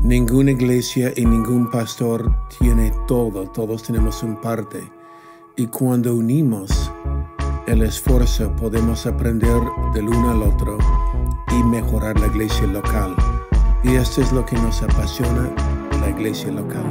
Ninguna iglesia y ningún pastor tiene todo, todos tenemos un parte. Y cuando unimos el esfuerzo podemos aprender del uno al otro y mejorar la iglesia local. Y esto es lo que nos apasiona, la iglesia local.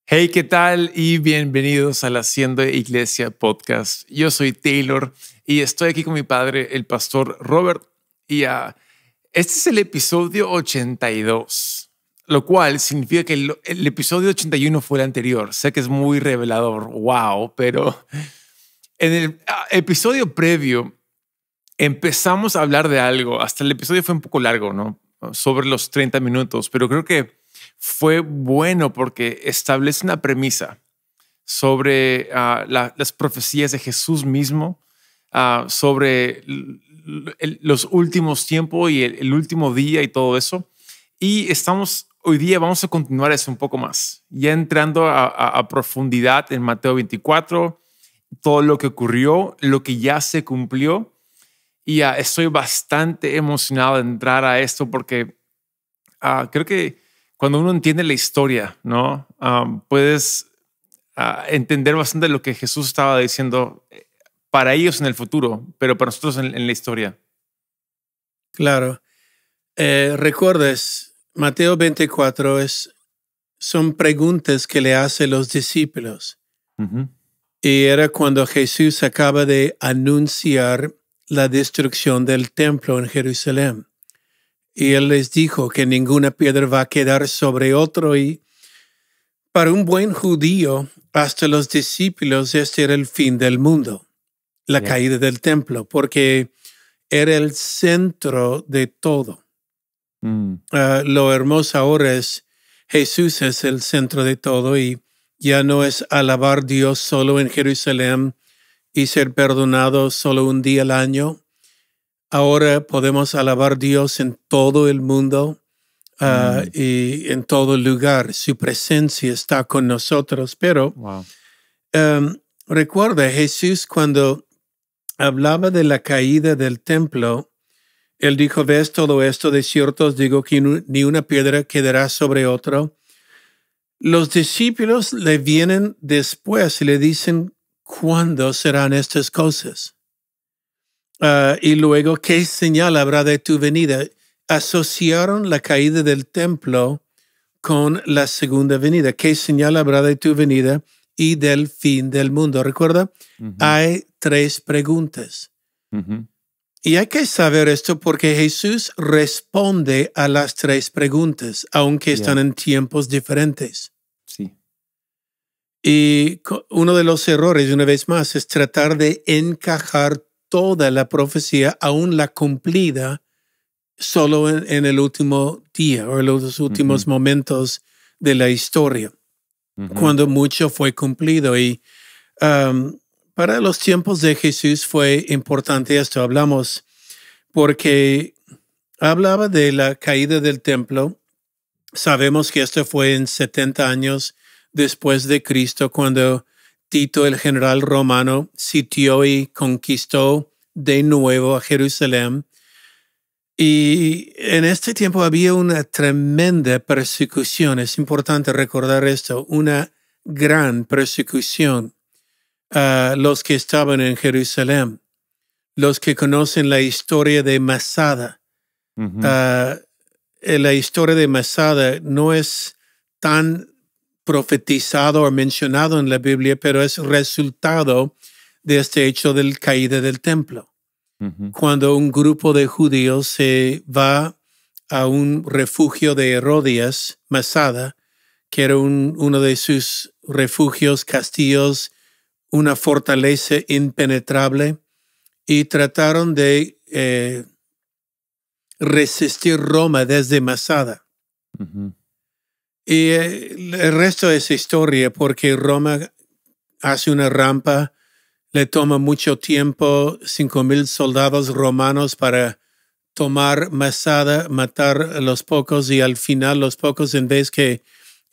Hey, ¿qué tal? Y bienvenidos al Haciendo Iglesia Podcast. Yo soy Taylor y estoy aquí con mi padre, el pastor Robert. Y este es el episodio 82, lo cual significa que el episodio 81 fue el anterior. Sé que es muy revelador, wow, pero en el episodio previo empezamos a hablar de algo. Hasta el episodio fue un poco largo, ¿no? Sobre los 30 minutos, pero creo que fue bueno porque establece una premisa sobre las profecías de Jesús mismo, sobre los últimos tiempos y el último día y todo eso. Y hoy día vamos a continuar eso un poco más, ya entrando a profundidad en Mateo 24, todo lo que ocurrió, lo que ya se cumplió. Y estoy bastante emocionado de entrar a esto porque creo que cuando uno entiende la historia, ¿no? Puedes entender bastante lo que Jesús estaba diciendo para ellos en el futuro, pero para nosotros en la historia. Claro. Recuerdes, Mateo 24 son preguntas que le hace los discípulos. Uh-huh. Y era cuando Jesús acaba de anunciar la destrucción del templo en Jerusalén. Y él les dijo que ninguna piedra va a quedar sobre otro. Y para un buen judío, hasta los discípulos, este era el fin del mundo, la caída del templo, porque era el centro de todo. Lo hermoso ahora es Jesús es el centro de todo y ya no es alabar a Dios solo en Jerusalén y ser perdonado solo un día al año. Ahora podemos alabar a Dios en todo el mundo y en todo lugar. Su presencia está con nosotros. Pero recuerda, Jesús cuando hablaba de la caída del templo, él dijo, ¿ves todo esto? De cierto os digo que ni una piedra quedará sobre otro. Los discípulos le vienen después y le dicen, ¿cuándo serán estas cosas? Y luego, ¿qué señal habrá de tu venida? Asociaron la caída del templo con la segunda venida. ¿Qué señal habrá de tu venida y del fin del mundo? ¿Recuerda? Uh-huh. Hay tres preguntas. Uh-huh. Y hay que saber esto porque Jesús responde a las tres preguntas, aunque están en tiempos diferentes. Sí. Y uno de los errores, una vez más, es tratar de encajar toda la profecía, aún la cumplida, solo en el último día o en los últimos momentos de la historia, cuando mucho fue cumplido. Y para los tiempos de Jesús fue importante esto. Hablamos porque hablaba de la caída del templo. Sabemos que esto fue en 70 años después de Cristo, cuando Tito, el general romano, sitió y conquistó de nuevo a Jerusalén. Y en este tiempo había una tremenda persecución. Es importante recordar esto, una gran persecución a los que estaban en Jerusalén, los que conocen la historia de Masada. Uh-huh. La historia de Masada no es tan profetizado o mencionado en la Biblia, pero es resultado de este hecho de la caída del templo. Uh-huh. Cuando un grupo de judíos se va a un refugio de Herodías, Masada, que era uno de sus refugios, castillos, una fortaleza impenetrable, y trataron de resistir Roma desde Masada. Uh-huh. Y el resto es historia, porque Roma hace una rampa, le toma mucho tiempo, 5,000 soldados romanos para tomar Masada, matar a los pocos, y al final los pocos, en vez que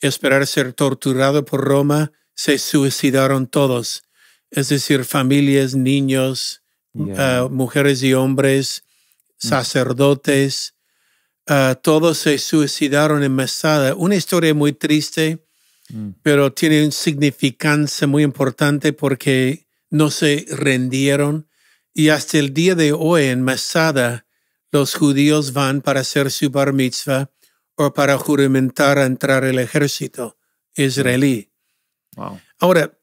esperar ser torturado por Roma, se suicidaron todos. Es decir, familias, niños, mujeres y hombres, sacerdotes, todos se suicidaron en Masada. Una historia muy triste, pero tiene una significancia muy importante porque no se rendieron. Y hasta el día de hoy en Masada, los judíos van para hacer su bar mitzvah o para juramentar a entrar al ejército israelí. Wow. Ahora,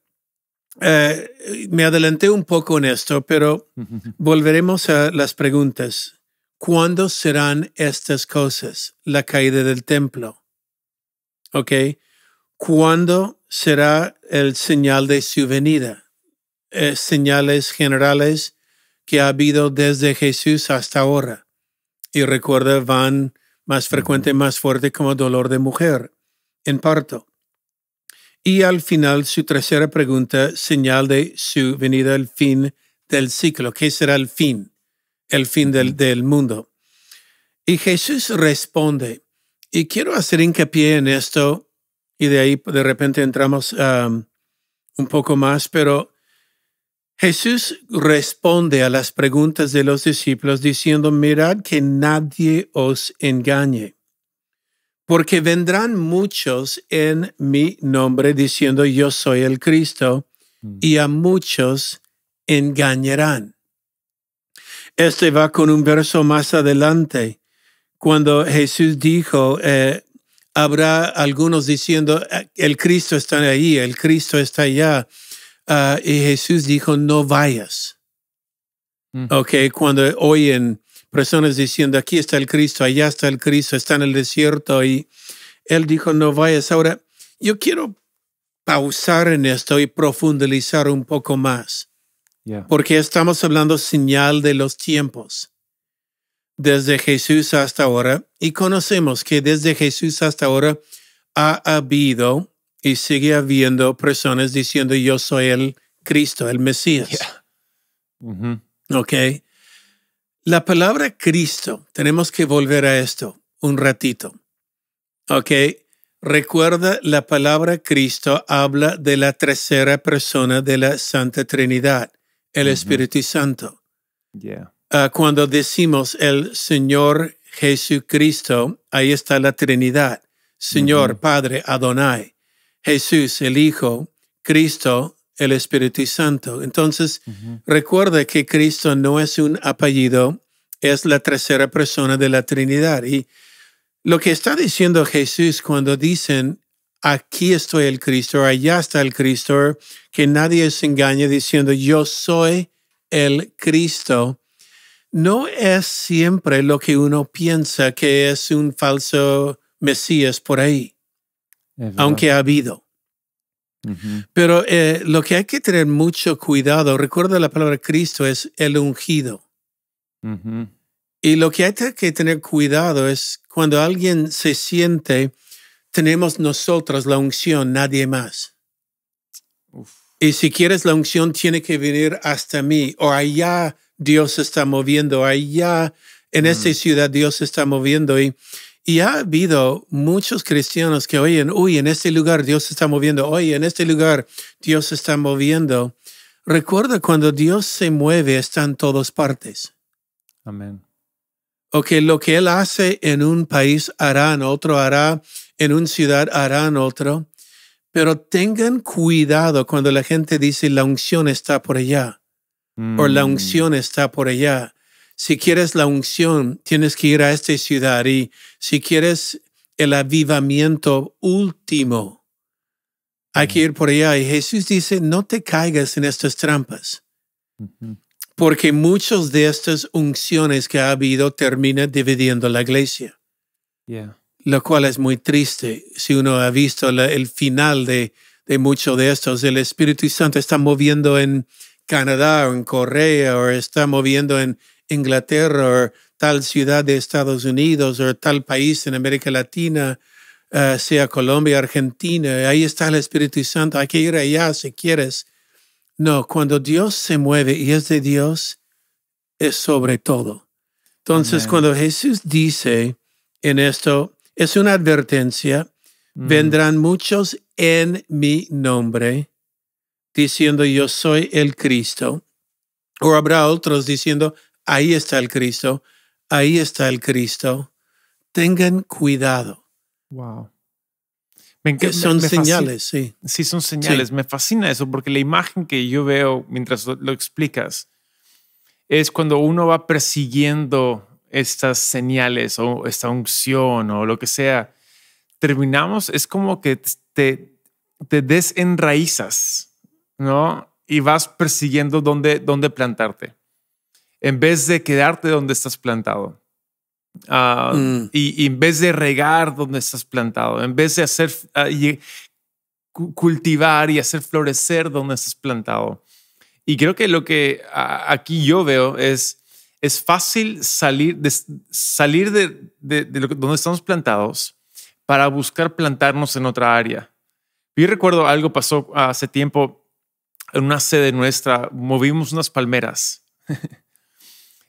me adelanté un poco en esto, pero volveremos a las preguntas. ¿Cuándo serán estas cosas? La caída del templo. ¿Ok? ¿Cuándo será el señal de su venida? Señales generales que ha habido desde Jesús hasta ahora. Y recuerda, van más frecuente, más fuerte como dolor de mujer en parto. Y al final, su tercera pregunta, señal de su venida, el fin del ciclo. ¿Qué será el fin? El fin del mundo. Y Jesús responde, y quiero hacer hincapié en esto, y de ahí de repente entramos un poco más, pero Jesús responde a las preguntas de los discípulos diciendo, mirad que nadie os engañe, porque vendrán muchos en mi nombre diciendo yo soy el Cristo, y a muchos engañarán. Este va con un verso más adelante, cuando Jesús dijo, habrá algunos diciendo, el Cristo está ahí, el Cristo está allá. Y Jesús dijo, no vayas. Okay, cuando oyen personas diciendo, aquí está el Cristo, allá está el Cristo, está en el desierto, y Él dijo, no vayas. Ahora, yo quiero pausar en esto y profundizar un poco más, porque estamos hablando señal de los tiempos, desde Jesús hasta ahora, y conocemos que desde Jesús hasta ahora ha habido y sigue habiendo personas diciendo yo soy el Cristo, el Mesías. Ok. La palabra Cristo, tenemos que volver a esto un ratito. Ok. Recuerda, la palabra Cristo habla de la tercera persona de la Santa Trinidad, el Espíritu Santo. Cuando decimos el Señor Jesucristo, ahí está la Trinidad. Señor, Padre, Adonai. Jesús, el Hijo, Cristo, el Espíritu Santo. Entonces, recuerda que Cristo no es un apellido, es la tercera persona de la Trinidad. Y lo que está diciendo Jesús cuando dicen, aquí estoy el Cristo, allá está el Cristo, que nadie se engañe diciendo, yo soy el Cristo, no es siempre lo que uno piensa que es un falso Mesías por ahí. Aunque ha habido. Pero lo que hay que tener mucho cuidado, recuerda la palabra Cristo es el ungido. Y lo que hay que tener cuidado es cuando alguien se siente, tenemos nosotros la unción, nadie más. Y si quieres la unción, tiene que venir hasta mí, o allá Dios se está moviendo, allá en esta ciudad Dios se está moviendo. Y ha habido muchos cristianos que oyen, uy, en este lugar Dios se está moviendo, oye, en este lugar Dios se está moviendo. Recuerda, cuando Dios se mueve, está en todas partes. Amén. Ok, lo que Él hace en un país hará en otro, hará en una ciudad, hará en otro. Pero tengan cuidado cuando la gente dice la unción está por allá o la unción está por allá. Si quieres la unción, tienes que ir a esta ciudad. Y si quieres el avivamiento último, hay que ir por allá. Y Jesús dice, no te caigas en estas trampas. Porque muchas de estas unciones que ha habido terminan dividiendo la iglesia. Lo cual es muy triste. Si uno ha visto el final de muchos de estos, el Espíritu Santo está moviendo en Canadá o en Corea o está moviendo en Inglaterra o tal ciudad de Estados Unidos o tal país en América Latina, sea Colombia, Argentina, ahí está el Espíritu Santo, hay que ir allá si quieres. No, cuando Dios se mueve y es de Dios, es sobre todo. Entonces, cuando Jesús dice en esto, es una advertencia, Vendrán muchos en mi nombre, diciendo yo soy el Cristo. O habrá otros diciendo, ahí está el Cristo, ahí está el Cristo. Tengan cuidado. Wow. Son señales, sí. Sí, son señales. Sí. Me fascina eso porque la imagen que yo veo mientras lo explicas es cuando uno va persiguiendo estas señales o esta unción o lo que sea. Terminamos, es como que te desenraizas, ¿no? Y vas persiguiendo dónde plantarte en vez de quedarte donde estás plantado. Y en vez de regar donde estás plantado, en vez de hacer cultivar y hacer florecer donde estás plantado. Y creo que lo que aquí yo veo es fácil salir de donde estamos plantados para buscar plantarnos en otra área. Yo recuerdo algo pasó hace tiempo en una sede nuestra, movimos unas palmeras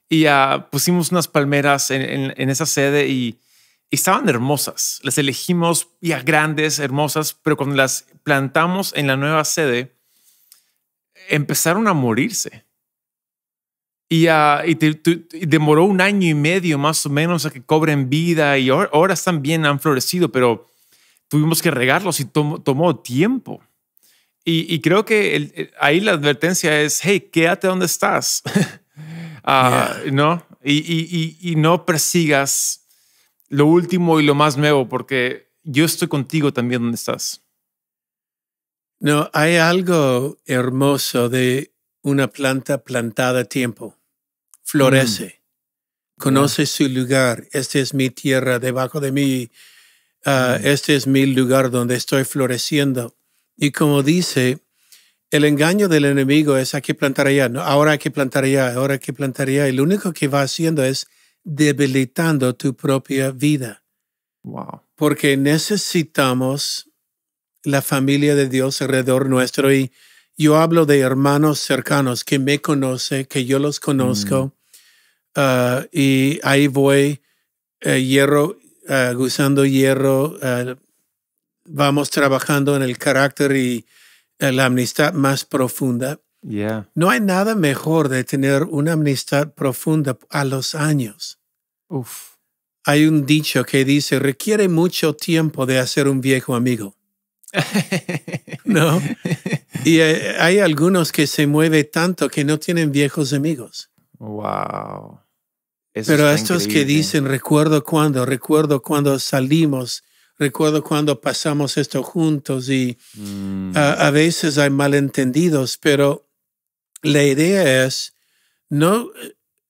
y pusimos unas palmeras en esa sede y estaban hermosas. Las elegimos ya grandes, hermosas, pero cuando las plantamos en la nueva sede, empezaron a morirse. Y demoró 1 año y medio más o menos a que cobren vida y ahora están bien, han florecido, pero tuvimos que regarlos y tomó tiempo. Y creo que ahí la advertencia es, hey, quédate donde estás. ¿No? Y no persigas lo último y lo más nuevo, porque yo estoy contigo también donde estás. No, hay algo hermoso de una planta plantada a tiempo. Florece, conoce su lugar. Esta es mi tierra debajo de mí. Este es mi lugar donde estoy floreciendo. Y como dice, el engaño del enemigo es hay que plantar allá, no, ahora hay que plantar allá, ahora hay que plantar allá. Y lo único que va haciendo es debilitando tu propia vida. Wow. Porque necesitamos la familia de Dios alrededor nuestro. Y yo hablo de hermanos cercanos que me conocen, que yo los conozco. Y ahí voy, hierro, usando hierro, vamos trabajando en el carácter y la amistad más profunda. Yeah. No hay nada mejor de tener una amistad profunda a los años. Uf. Hay un dicho que dice, requiere mucho tiempo de hacer un viejo amigo. ¿No? Y hay algunos que se mueven tanto que no tienen viejos amigos. Wow. Eso Pero está estos increíble. que dicen, recuerdo cuando salimos, recuerdo cuando pasamos esto juntos y a veces hay malentendidos, pero la idea es, no,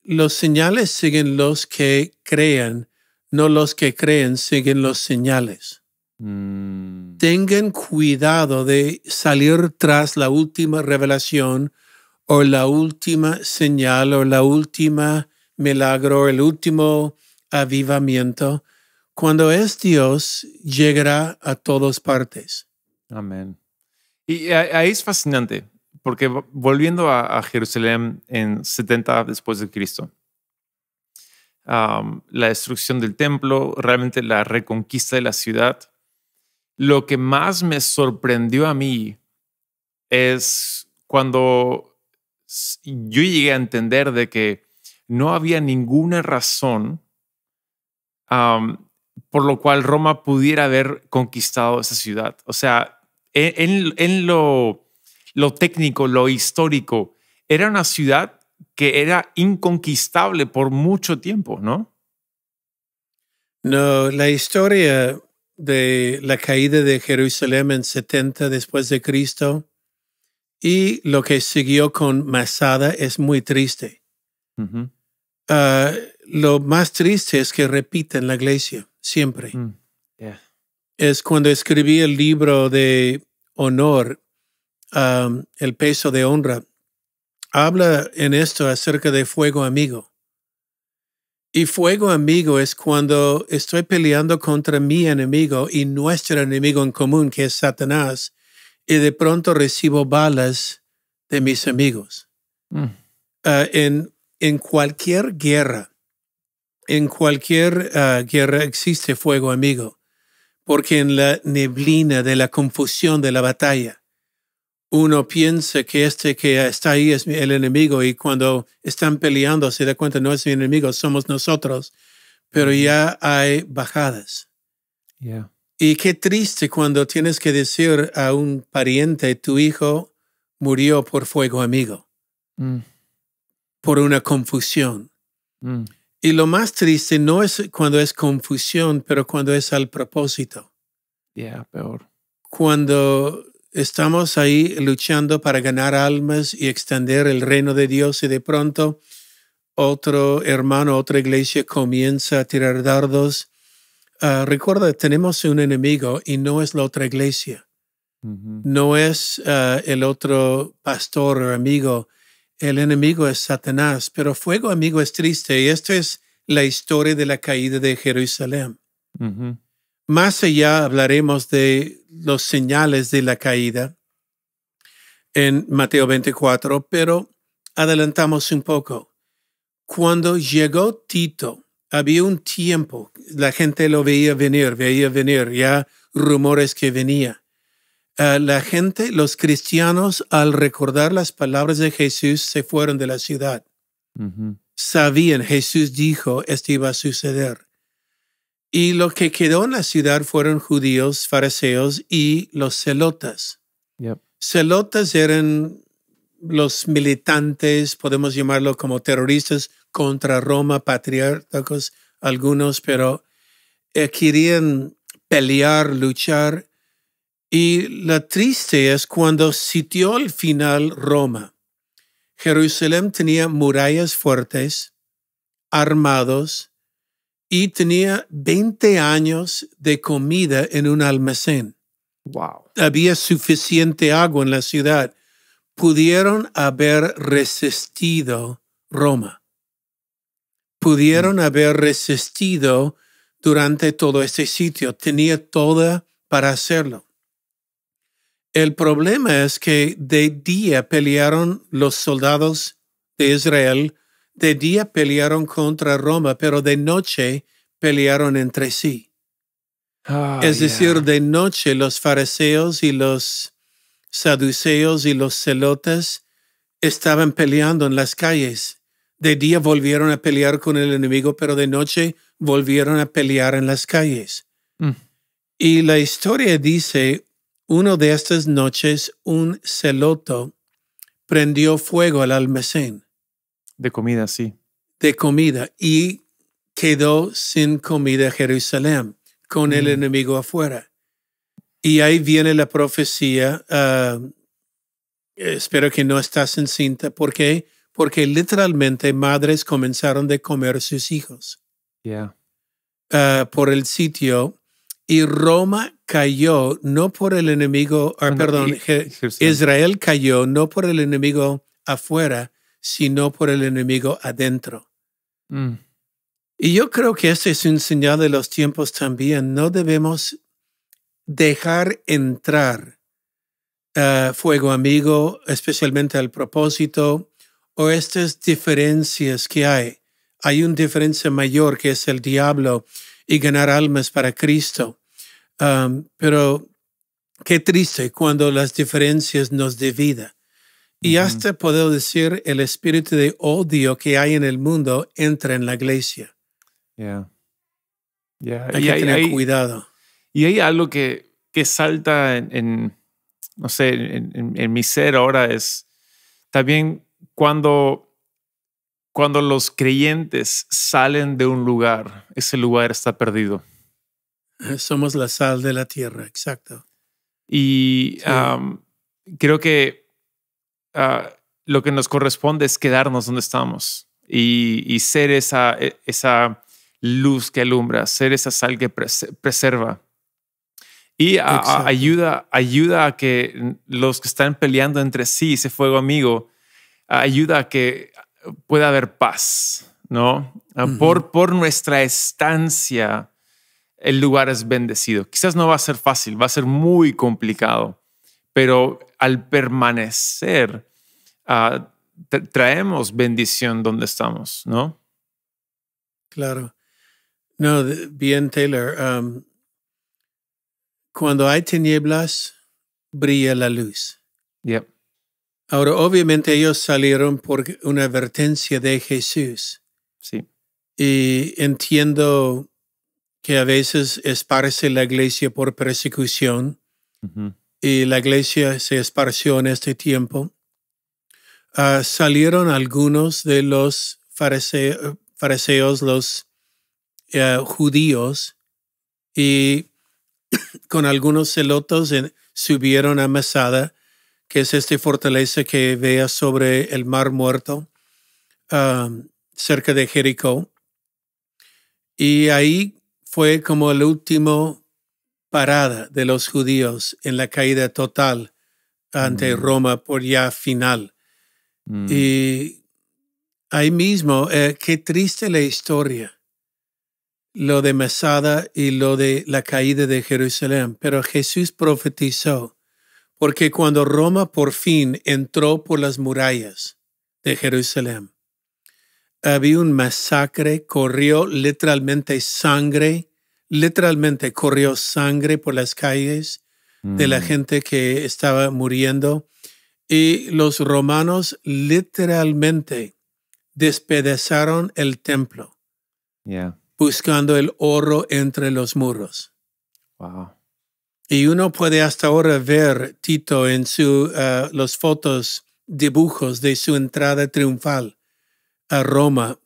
los señales siguen los que crean, no los que creen siguen los señales. Tengan cuidado de salir tras la última revelación o la última señal o la última milagro, el último avivamiento. Cuando es Dios, llegará a todas partes. Amén. Y ahí es fascinante, porque volviendo a Jerusalén en 70 después de Cristo, la destrucción del templo, realmente la reconquista de la ciudad, lo que más me sorprendió a mí es cuando yo llegué a entender de que no había ninguna razón por lo cual Roma pudiera haber conquistado esa ciudad. O sea, en lo técnico, lo histórico, era una ciudad que era inconquistable por mucho tiempo, ¿no? No, la historia de la caída de Jerusalén en 70 después de Cristo y lo que siguió con Masada es muy triste. Lo más triste es que repiten la iglesia siempre. Yeah. Es cuando escribí el libro de honor, El peso de honra. Habla en esto acerca de fuego amigo. Y fuego amigo es cuando estoy peleando contra mi enemigo y nuestro enemigo en común, que es Satanás, y de pronto recibo balas de mis amigos. En cualquier guerra, guerra existe fuego amigo, porque en la neblina de la confusión de la batalla, uno piensa que este que está ahí es el enemigo y cuando están peleando se da cuenta no es el enemigo, somos nosotros, pero ya hay bajadas. Yeah. Y qué triste cuando tienes que decir a un pariente, tu hijo murió por fuego amigo, Mm. por una confusión. Mm. Y lo más triste no es cuando es confusión, pero cuando es al propósito. Yeah, peor. Cuando estamos ahí luchando para ganar almas y extender el reino de Dios y de pronto otro hermano, otra iglesia comienza a tirar dardos. Recuerda, tenemos un enemigo y no es la otra iglesia. Mm-hmm. No es el otro pastor o amigo. El enemigo es Satanás, pero fuego amigo es triste. Y esto es la historia de la caída de Jerusalén. Mm-hmm. Más allá hablaremos de los señales de la caída en Mateo 24, pero adelantamos un poco. Cuando llegó Tito, había un tiempo, la gente lo veía venir, ya rumores que venía. La gente, los cristianos, al recordar las palabras de Jesús, se fueron de la ciudad. Mm-hmm. Sabían, Jesús dijo, esto iba a suceder. Y lo que quedó en la ciudad fueron judíos, fariseos y los celotas. Yep. Celotas eran los militantes, podemos llamarlo como terroristas contra Roma, patriarcas, algunos, pero querían pelear, luchar. Y la triste es cuando sitió al final Roma. Jerusalén tenía murallas fuertes, armados, y tenía 20 años de comida en un almacén. Wow. Había suficiente agua en la ciudad. Pudieron haber resistido Roma. Pudieron haber resistido durante todo este sitio. Tenía todo para hacerlo. El problema es que de día pelearon los soldados de Israel, de día pelearon contra Roma, pero de noche pelearon entre sí. Es decir, de noche los fariseos y los saduceos y los celotas estaban peleando en las calles. De día volvieron a pelear con el enemigo, pero de noche volvieron a pelear en las calles. Mm. Y la historia dice, una de estas noches, un celoto prendió fuego al almacén De comida, sí. de comida y quedó sin comida Jerusalén, con el enemigo afuera. Y ahí viene la profecía, espero que no estás encinta. ¿Por qué? Porque literalmente madres comenzaron a comer sus hijos Yeah. por el sitio. Y Roma cayó no por el enemigo, Israel cayó no por el enemigo afuera, sino por el enemigo adentro. Mm. Y yo creo que este es un señal de los tiempos también. No debemos dejar entrar fuego amigo, especialmente al propósito, o estas diferencias que hay. Hay una diferencia mayor que es el diablo y ganar almas para Cristo. Pero qué triste cuando las diferencias nos dividen. Y hasta puedo decir el espíritu de odio que hay en el mundo entra en la iglesia. Yeah. Yeah. Hay que tener cuidado. Y hay algo que salta no sé, en mi ser ahora es también cuando los creyentes salen de un lugar, ese lugar está perdido. Somos la sal de la tierra, exacto. Y Sí. creo que lo que nos corresponde es quedarnos donde estamos y ser esa luz que alumbra, ser esa sal que preserva. Y ayuda a que los que están peleando entre sí, ese fuego amigo, ayuda a que pueda haber paz, ¿no? Por nuestra estancia, el lugar es bendecido. Quizás no va a ser fácil, va a ser muy complicado, pero al permanecer, traemos bendición donde estamos, ¿no? Claro. No, bien, Taylor. cuando hay tinieblas, brilla la luz. Yep. Ahora, obviamente ellos salieron por una advertencia de Jesús. Sí. Y entiendo que a veces esparce la iglesia por persecución. Ujú. Y la iglesia se esparció en este tiempo. Salieron algunos de los fariseos, los judíos, y con algunos celotes subieron a Masada, que es esta fortaleza que vea sobre el Mar Muerto, cerca de Jericó. Y ahí fue como la última parada de los judíos en la caída total ante Roma por ya final. Y ahí mismo, qué triste la historia, lo de Masada y lo de la caída de Jerusalén. Pero Jesús profetizó, porque cuando Roma por fin entró por las murallas de Jerusalén, había un masacre, corrió literalmente sangre por las calles de la gente que estaba muriendo. Y los romanos literalmente despedazaron el templo, buscando el oro entre los muros. Wow. Y uno puede hasta ahora ver Tito en los fotos, dibujos de su entrada triunfal a Roma,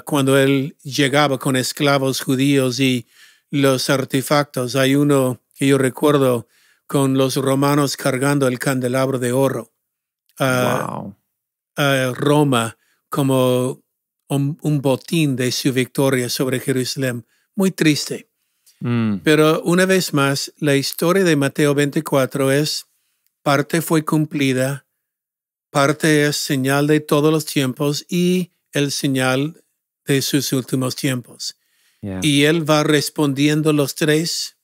cuando él llegaba con esclavos judíos y los artefactos. Hay uno que yo recuerdo con los romanos cargando el candelabro de oro a Roma como un botín de su victoria sobre Jerusalén. Muy triste. Pero una vez más, la historia de Mateo 24 parte fue cumplida, parte es señal de todos los tiempos y el señal de sus últimos tiempos. Y él va respondiendo los tres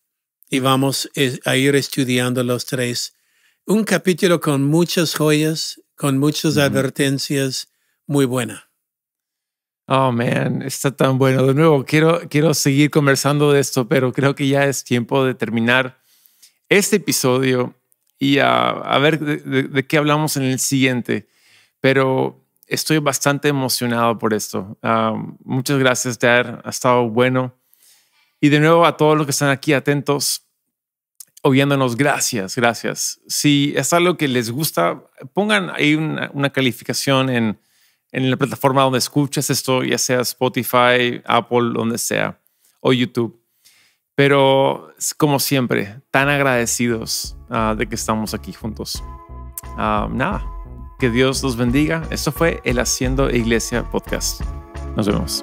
y vamos a ir estudiando los tres. Un capítulo con muchas joyas, con muchas advertencias, muy buena. Oh, man, está tan bueno. De nuevo, quiero seguir conversando de esto, pero creo que ya es tiempo de terminar este episodio y a ver de qué hablamos en el siguiente. Pero estoy bastante emocionado por esto. Muchas gracias, Dad. Ha estado bueno. Y de nuevo, a todos los que están aquí atentos, oyéndonos, gracias. Si es algo que les gusta, pongan ahí una calificación en la plataforma donde escuchas esto, ya sea Spotify, Apple, donde sea, o YouTube. Pero como siempre, tan agradecidos de que estamos aquí juntos. Nada, que Dios los bendiga. Esto fue el Haciendo Iglesia Podcast. Nos vemos.